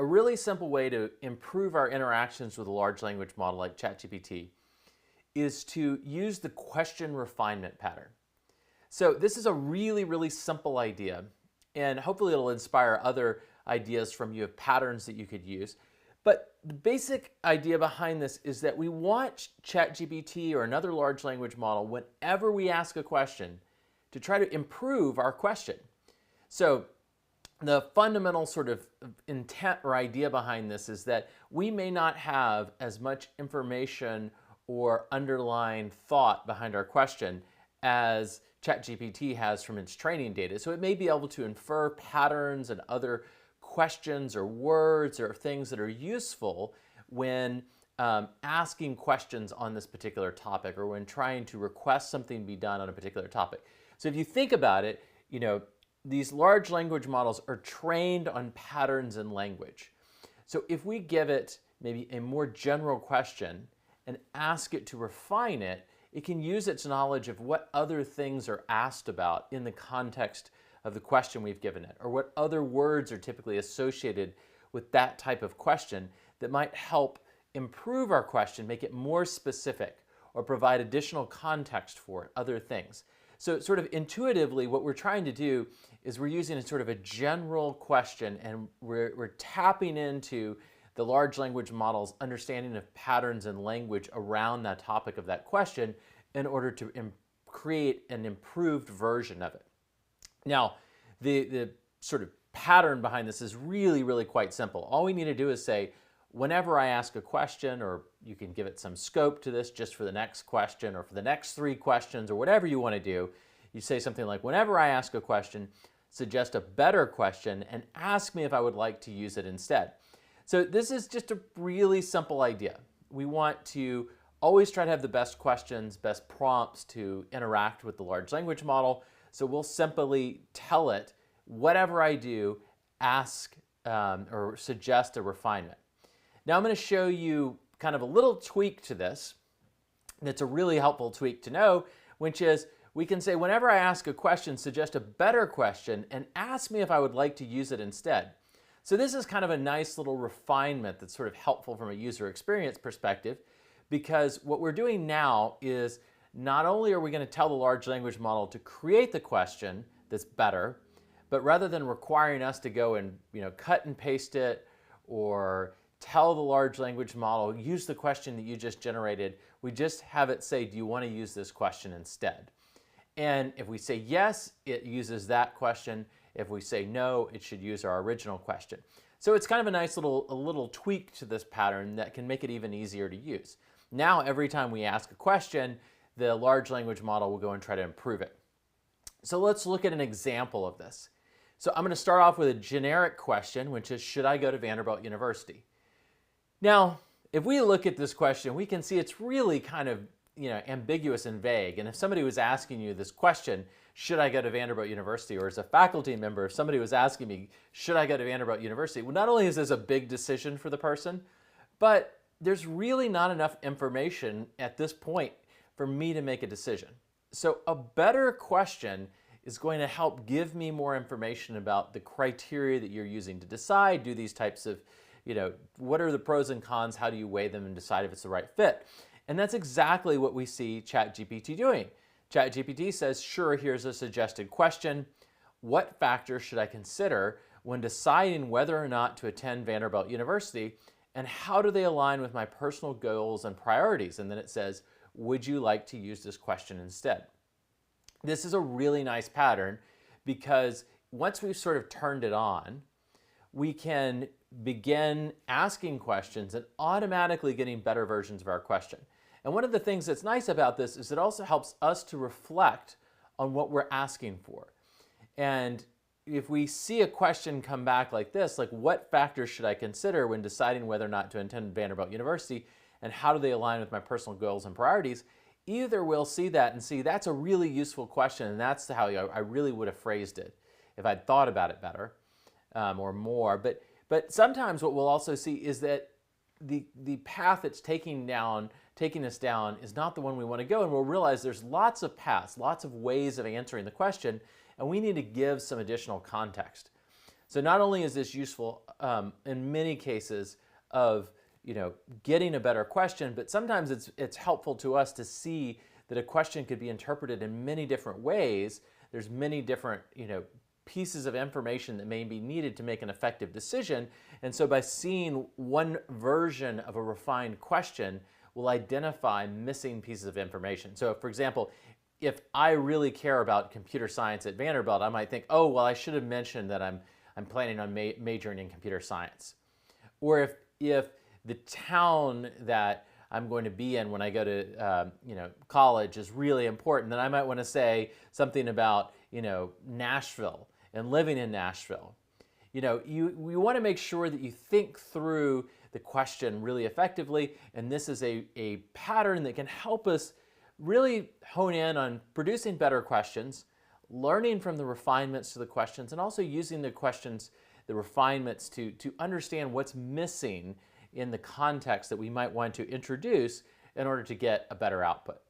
a really simple way to improve our interactions with a large language model like ChatGPT is to use the question refinement pattern. So this is a really, really simple idea, and hopefully it'll inspire other ideas from you of patterns that you could use. But the basic idea behind this is that we want ChatGPT or another large language model, whenever we ask a question, to try to improve our question. So the fundamental sort of intent or idea behind this is that we may not have as much information or underlying thought behind our question as ChatGPT has from its training data. So it may be able to infer patterns and other questions or words or things that are useful when asking questions on this particular topic or when trying to request something be done on a particular topic. So if you think about it, these large language models are trained on patterns in language. So if we give it maybe a more general question and ask it to refine it, it can use its knowledge of what other things are asked about in the context of the question we've given it, or what other words are typically associated with that type of question that might help improve our question, make it more specific, or provide additional context for it, other things. So sort of intuitively, what we're trying to do is we're using a sort of a general question, and we're tapping into the large language model's understanding of patterns and language around that topic of that question in order to create an improved version of it. Now, the sort of pattern behind this is really, really quite simple. All we need to do is say, whenever I ask a question, or you can give it some scope to this just for the next question or for the next 3 questions or whatever you want to do, you say something like, whenever I ask a question, suggest a better question and ask me if I would like to use it instead. So this is just a really simple idea. We want to always try to have the best questions, best prompts to interact with the large language model. So we'll simply tell it, whatever I do, ask or suggest a refinement. Now I'm going to show you kind of a little tweak to this that's a really helpful tweak to know, which is we can say, whenever I ask a question, suggest a better question and ask me if I would like to use it instead. So this is kind of a nice little refinement that's sort of helpful from a user experience perspective, because what we're doing now is not only are we going to tell the large language model to create the question that's better, but rather than requiring us to go and cut and paste it or tell the large language model, use the question that you just generated, we just have it say, do you want to use this question instead? And if we say yes, it uses that question. If we say no, it should use our original question. So it's kind of a nice little tweak to this pattern that can make it even easier to use. Now, every time we ask a question, the large language model will go and try to improve it. So let's look at an example of this. So I'm going to start off with a generic question, which is, should I go to Vanderbilt University? Now, if we look at this question, we can see it's really kind of ambiguous and vague. And if somebody was asking you this question, should I go to Vanderbilt University? Or as a faculty member, if somebody was asking me, should I go to Vanderbilt University? Well, not only is this a big decision for the person, but there's really not enough information at this point for me to make a decision. So a better question is going to help give me more information about the criteria that you're using to decide, do these types of, what are the pros and cons, how do you weigh them and decide if it's the right fit? And that's exactly what we see ChatGPT doing. ChatGPT says, sure, here's a suggested question. What factors should I consider when deciding whether or not to attend Vanderbilt University, and how do they align with my personal goals and priorities? And then it says, would you like to use this question instead? This is a really nice pattern because once we've sort of turned it on, we can begin asking questions and automatically getting better versions of our question. And one of the things that's nice about this is it also helps us to reflect on what we're asking for. And if we see a question come back like this, like what factors should I consider when deciding whether or not to attend Vanderbilt University, and how do they align with my personal goals and priorities, either we'll see that and see that's a really useful question, and that's how I really would have phrased it if I'd thought about it better or more. But sometimes what we'll also see is that the path it's taking us down is not the one we want to go, and we'll realize there's lots of paths, lots of ways of answering the question, and we need to give some additional context. So not only is this useful in many cases of getting a better question, but sometimes it's helpful to us to see that a question could be interpreted in many different ways. There's many different pieces of information that may be needed to make an effective decision. And so by seeing one version of a refined question, we'll identify missing pieces of information. So for example, if I really care about computer science at Vanderbilt, I might think, oh, well, I should have mentioned that I'm planning on majoring in computer science. Or if the town that I'm going to be in when I go to college is really important, then I might want to say something about Nashville and living in Nashville. You want to make sure that you think through the question really effectively, and this is a pattern that can help us really hone in on producing better questions, learning from the refinements to the questions, and also using the questions, the refinements to understand what's missing in the context that we might want to introduce in order to get a better output.